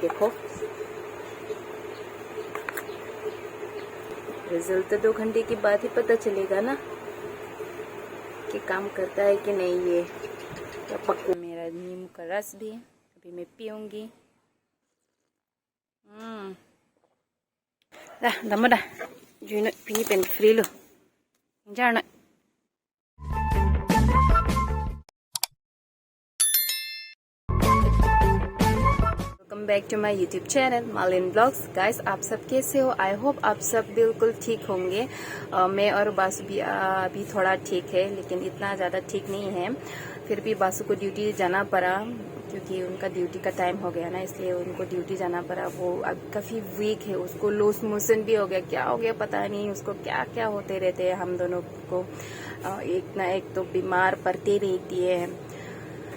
देखो रिजल्ट तो 2 घंटे के बाद ही पता चलेगा ना कि काम करता है कि नहीं। ये तो पक्का मेरा नींबू का रस भी अभी मैं पीऊंगी। दम दा जुन पिनी पेन फ्री लो जाना। Welcome back to my YouTube channel Malin blogs. Guys आप सब कैसे हो? आई होप आप सब बिल्कुल ठीक होंगे। मैं और बासु भी अभी थोड़ा ठीक है, लेकिन इतना ज़्यादा ठीक नहीं है। फिर भी बासु को ड्यूटी जाना पड़ा क्योंकि उनका ड्यूटी का टाइम हो गया ना, इसलिए उनको ड्यूटी जाना पड़ा। वो अब काफ़ी वीक है, उसको लूज मोशन भी हो गया, क्या हो गया पता नहीं, उसको क्या क्या होते रहते हैं। हम दोनों को एक ना एक तो बीमार पड़ती रहती है।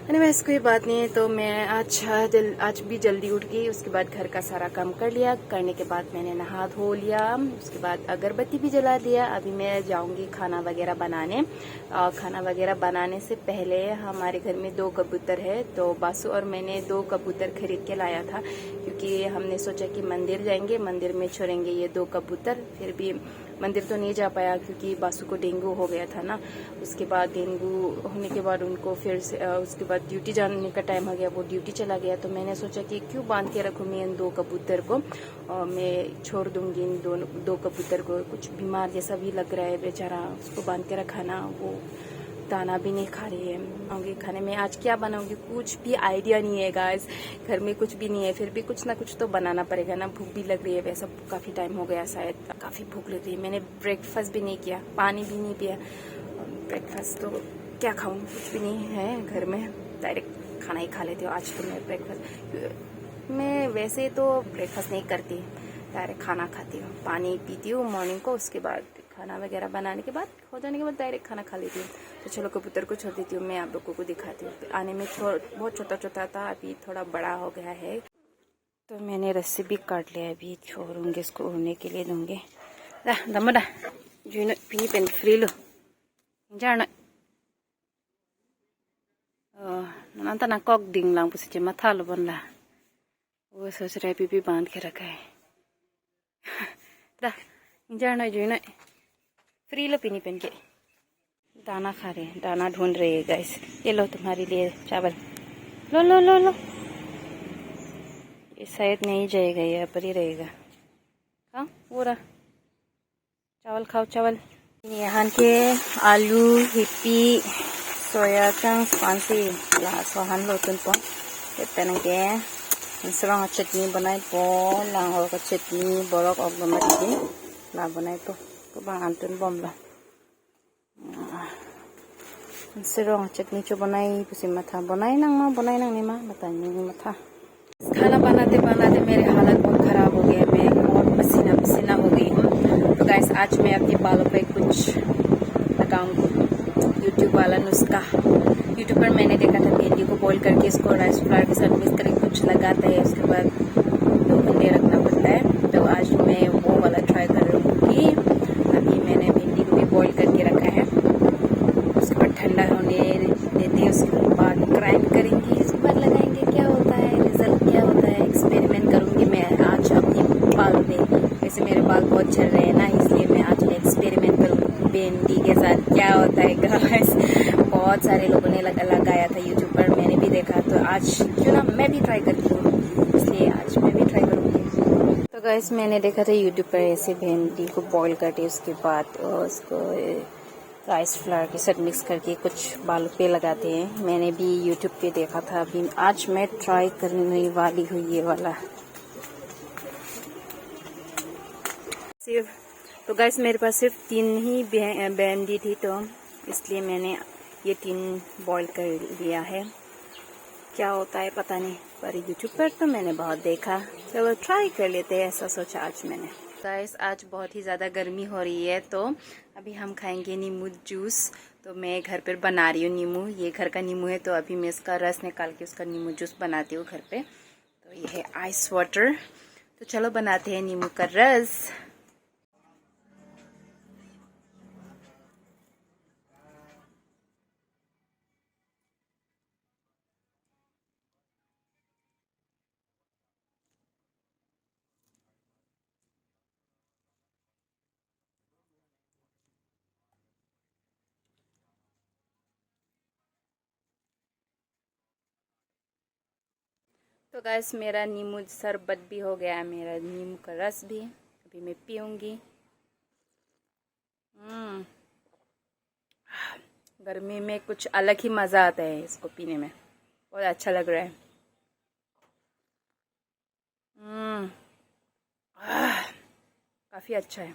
एनीवेज कोई बात नहीं है। तो मैं आज भी जल्दी उठ गई। उसके बाद घर का सारा काम कर लिया। करने के बाद मैंने नहा धो लिया। उसके बाद अगरबत्ती भी जला दिया। अभी मैं जाऊंगी खाना वगैरह बनाने। खाना वगैरह बनाने से पहले हमारे घर में 2 कबूतर है, तो बासु और मैंने 2 कबूतर खरीद के लाया था, क्योंकि हमने सोचा कि मंदिर जाएंगे, मंदिर में छोड़ेंगे ये 2 कबूतर। फिर भी मंदिर तो नहीं जा पाया क्योंकि बासु को डेंगू हो गया था ना। उसके बाद डेंगू होने के बाद उनको फिर से उसके बाद ड्यूटी जाने का टाइम हो गया, वो ड्यूटी चला गया। तो मैंने सोचा कि क्यों बांध के रखूँ मैं इन 2 कबूतर को, और मैं छोड़ दूंगी इन 2 कबूतर को। कुछ बीमार जैसा भी लग रहा है बेचारा, उसको बांध के रखा ना, वो दाना भी नहीं खा रही है। आऊँगी खाने में आज क्या बनाऊंगी कुछ भी आइडिया नहीं है गाइस। घर में कुछ भी नहीं है, फिर भी कुछ ना कुछ तो बनाना पड़ेगा ना। भूख भी लग रही है, वैसा काफ़ी टाइम हो गया, शायद काफ़ी भूख लग रही है। मैंने ब्रेकफास्ट भी नहीं किया, पानी भी नहीं पिया। ब्रेकफास्ट तो क्या खाऊँ, कुछ भी नहीं है घर में, डायरेक्ट खाना ही खा लेती हूँ। आज तो मैं ब्रेकफास्ट, मैं वैसे तो ब्रेकफास्ट नहीं करती, डायरेक्ट खाना खाती हूँ। पानी पीती हूँ मॉर्निंग को, उसके बाद खाना वगैरह बनाने के बाद हो जाने के बाद डायरेक्ट खाना खा लेती हूँ। तो चलो कबूतर को छोड़ देती हूँ, मैं आप लोगों को दिखाती हूँ। आने में बहुत छोटा छोटा था, अभी थोड़ा बड़ा हो गया है। तो मैंने रस्सी भी काट लिया, अभी छोड़ूंगी, इसको उड़ने के लिए दूंगी। दमड़ा जुन पिनी पेन फ्री लो जाना। नंता ना कॉक डिंग लांग पुसे मथा लो बनला, वो सोच रहा है भी बांध के रखा है। जाना जुन फ्री लो पिनी पेन के। दाना खा रहे हैं, दाना ढूंढ रही है गाइस। ये लो तुम्हारे लिए चावल, लो लो लो लो। ये शायद नहीं जाएगा, ये पर ही रहेगा। हाँ वो रहा, चावल खाओ चावल। यहाँ के आलू हिप्पी सोया चंग पांसी ला सोहान लो तुम पो तेतन के इंसरंग चटनी बनाई पो लांग का चटनी बोरक और बमरी ला बनाई पो तो बांग अंतुन बम ला इंसरंग चटनी चो बनाई पुसी मथा बनाई नंग निमा बतानी मथा। खाना बनाते बनाते मेरे हालत बहुत ख़राब हो गया, मैं बहुत पसीना पसीना हो गई हूँ। तो गाइस आज मैं अपने बालों पे कुछ लगाऊंगी, यूट्यूब वाला नुस्खा। यूट्यूब पर मैंने देखा था भिंडी को बॉईल करके इसको राइस फ्लावर के साथ मिक्स करके कुछ लगाते हैं, उसके बाद 2 घंटे रखना पड़ता है। तो आज मैं वो वाला ट्राई करूँगी। अभी मैंने भिंडी को भी बॉईल करके रखा है, उसके बाद ठंडा होने देते हैं, उसके बाद ग्राइंड करेंगे, उसके बाद लगाएंगे। क्या होता है रिजल्ट, क्या होता है एक्सपेरिमेंट करूंगी मैं आज अपने बालों में। वैसे मेरे बाल बहुत झड़ रहे हैं ना, इसलिए मैं आज एक्सपेरिमेंट करूंगी भिंडी के साथ क्या होता है गाइस। बहुत सारे लोगों ने लगाया था यूट्यूब पर, मैंने भी देखा, तो आज क्यों ना मैं भी ट्राई करती हूँ, इसलिए आज मैं भी ट्राई करूंगी। तो गाइस मैंने देखा था यूट्यूब पर ऐसे भिंडी को बॉईल करके उसके बाद उसको राइस फ्लावर के साथ मिक्स करके कुछ बालों पे लगाते हैं। मैंने भी यूट्यूब पे देखा था, अभी आज मैं ट्राई करने वाली हूँ ये वाला। सिर्फ तो गाइस मेरे पास सिर्फ 3 ही भिंडी थी, तो इसलिए मैंने ये 3 बॉईल कर लिया है। क्या होता है पता नहीं, पर यूट्यूब पर तो मैंने बहुत देखा, चलो ट्राई कर लेते हैं, ऐसा सोचा आज मैंने। गाइस आज बहुत ही ज़्यादा गर्मी हो रही है, तो अभी हम खाएंगे नींबू जूस। तो मैं घर पर बना रही हूँ नींबू, ये घर का नींबू है, तो अभी मैं इसका रस निकाल के उसका नींबू जूस बनाती हूँ घर पे। तो ये है आइस वाटर, तो चलो बनाते हैं नींबू का रस। तो गाइस मेरा नींबू शरबत भी हो गया, मेरा नींबू का रस भी अभी मैं पीऊँगी। गर्मी में कुछ अलग ही मज़ा आता है इसको पीने में, बहुत अच्छा लग रहा है। काफ़ी अच्छा है।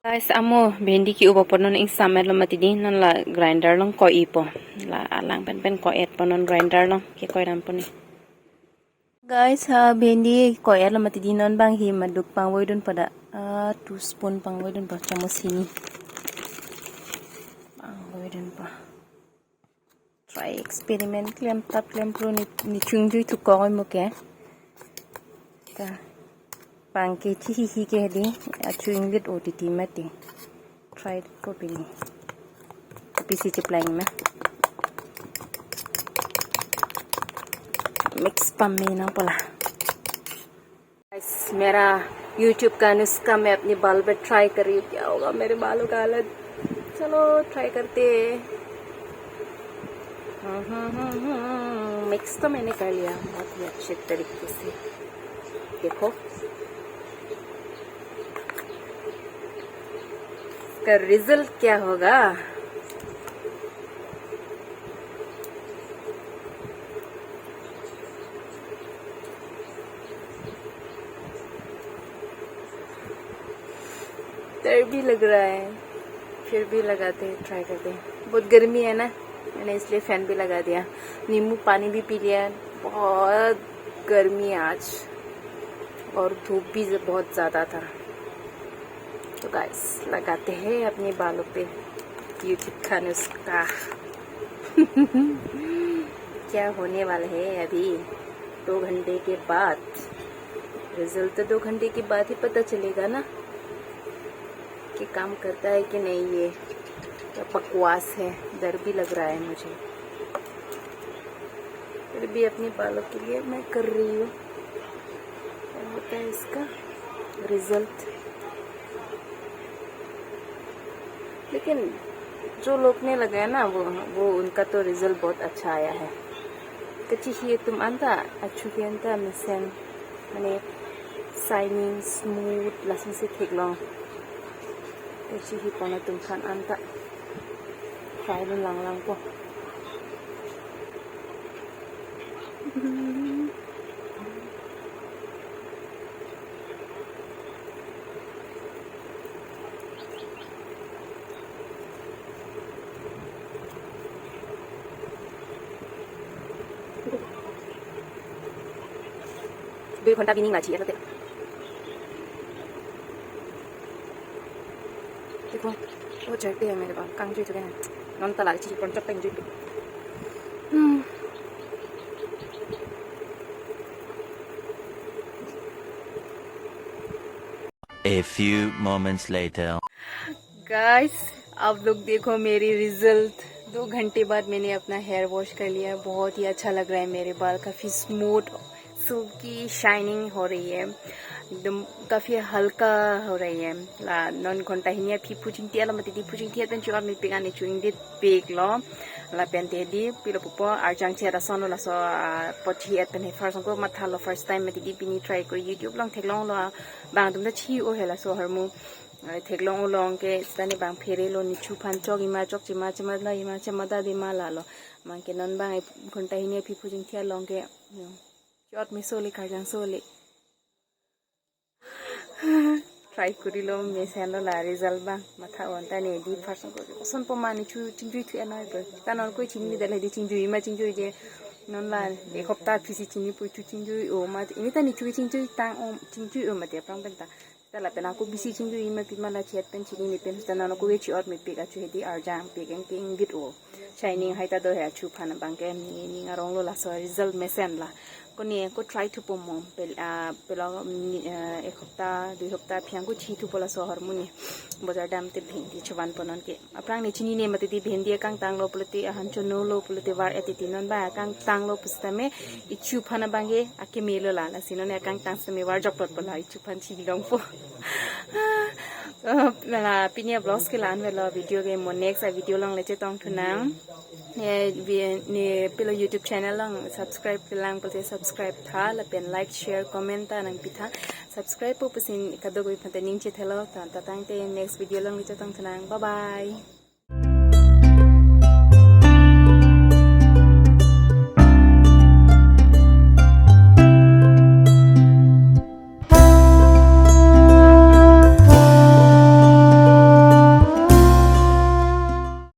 Guys, amo bendi ki ubo ponon ing samer lo matidi non la grinder long ko ipo la alang pen ko et ponon grinder long ki ko ram poni. Guys, ha bendi ko et lo matidi non bang hi maduk pang woi dun pada 2 spoon pang woi dun pa chamo sini. Pang woi dun pa. Try experiment klem tap klem pro ni chung ju tu ko mo ke. Ta pangke chi ke di achu inglit OTT mati try ko pini PC chiplang में mix Pammi ना बोला। Guys मेरा YouTube का नुस्खा मैं अपने बाल पे ट्राई कर रही हूँ, क्या होगा मेरे बालों का हालत। चलो ट्राई करते हैं। मिक्स तो मैंने कर लिया बहुत ही अच्छे तरीके से, देखो का रिजल्ट क्या होगा। डर भी लग रहा है, फिर भी लगाते हैं, ट्राई करते हैं। बहुत गर्मी है ना, मैंने इसलिए फैन भी लगा दिया। नींबू पानी भी पी लिया, बहुत गर्मी है आज और धूप भी बहुत ज़्यादा था। तो गाइस लगाते हैं अपने बालों पे YouTube का नुस्खा। क्या होने वाला है अभी 2 घंटे के बाद। रिजल्ट तो 2 घंटे के बाद ही पता चलेगा ना कि काम करता है कि नहीं। ये क्या बकवास है, डर भी लग रहा है मुझे, फिर भी अपने बालों के लिए मैं कर रही हूँ। क्या होता है इसका रिजल्ट। लेकिन जो लोग ने लगाया ना वो उनका तो रिजल्ट बहुत अच्छा आया है। कच्ची ही तुम अंता अच्छु के अंता मिसन मैंने शाइनिंग स्मूथ लसन से ठीक लो कच्ची ही पौना तुम खान अंता ट्राई लो लांग लांग को। दो घंटा भी नहीं लाची है। देखो वो झड़ते हैं मेरे बाल, कंग जो चुके हैं नॉन तला चीज पर चप्पे जो। A few moments later. Guys आप लोग देखो मेरी रिजल्ट। 2 घंटे बाद मैंने अपना हेयर वॉश कर लिया, बहुत ही अच्छा लग रहा है। मेरे बाल काफ़ी स्मूथ सिल्की शाइनिंग हो रही है, एकदम काफ़ी हल्का हो रही है। ला 9 घंटा ही फिर फुचिंग टिया लमती दी फुचिंग टिया तन चुआ में पेगाने चुइंग दे पेग लो ला पेंटे दी पिलो पुपो आरजांग चेरा सोनो ला सो पठी एत पेन फर्स्ट को मथा लो फर्स्ट टाइम में दी पिनी ट्राई कर यूट्यूब लंग थेगलोंग लो बांग तुम द छी ओ हेला सो हरमु थेगलोंग लोंग के स्ताने बांग फेरे लो निचु फान चोक इमा चोक चिमा चिमा ला इमा चमदा दे मा ला लो मां के नन बांग घंटा ही फिर फुचिंग टिया लोंग के चोट में सोले खारजांग सोले ट्राई करिलो मेसेनो ला रिजल्ट बा माथा वंता ने दी फर्स्ट को सन पमानि छु चिंजु थ एना ब तानर कोइ चिंनि दले दि चिंजु इमा चिंजु जे नन ला एक हफ्ता फिसि चिंनि पुचु चिंजु ओ मा इनि तानि छु चिंजु ता ओ चिंजु ओ मते प्रांग बेंता तला पेना को बिसि चिंजु इमा पिमा ला चेत पेन चिनि नि पेन तानर को वे छि और मे पेगा छु हेदि आरजा पेगें पिंग गिट ओ शाइनिंग हाइता दो है छु फाना बांके नि ngarong lo la so result mesen la को ने को ट्राई टू पोमो पेला 1 हफ्ता 2 हफ्ता फियांगु छी थु पोला सोहर मुनि बजार दाम ते भिंदी छवान पनन के अप्रांग ने चिनी ने मते दी भिंदी कांग तांग लो पुलते अहन च नो लो पुलते वार एति नन बा कांग तांग लो पुस्ता में इचु फना बांगे आके मेलो ला ला सिनो ने कांग तांग से में वार जपत पला इचु फन छी लंग पो la pinya blogs ke lan vela video game mo next a video long le che tong thunang ne pelo YouTube channel lang subscribe lang ko subscribe tha la pen like share comment ta nang pitha subscribe po pasin kadogoi phante ning che thelo ta tang te next video lang le che tong thunang bye bye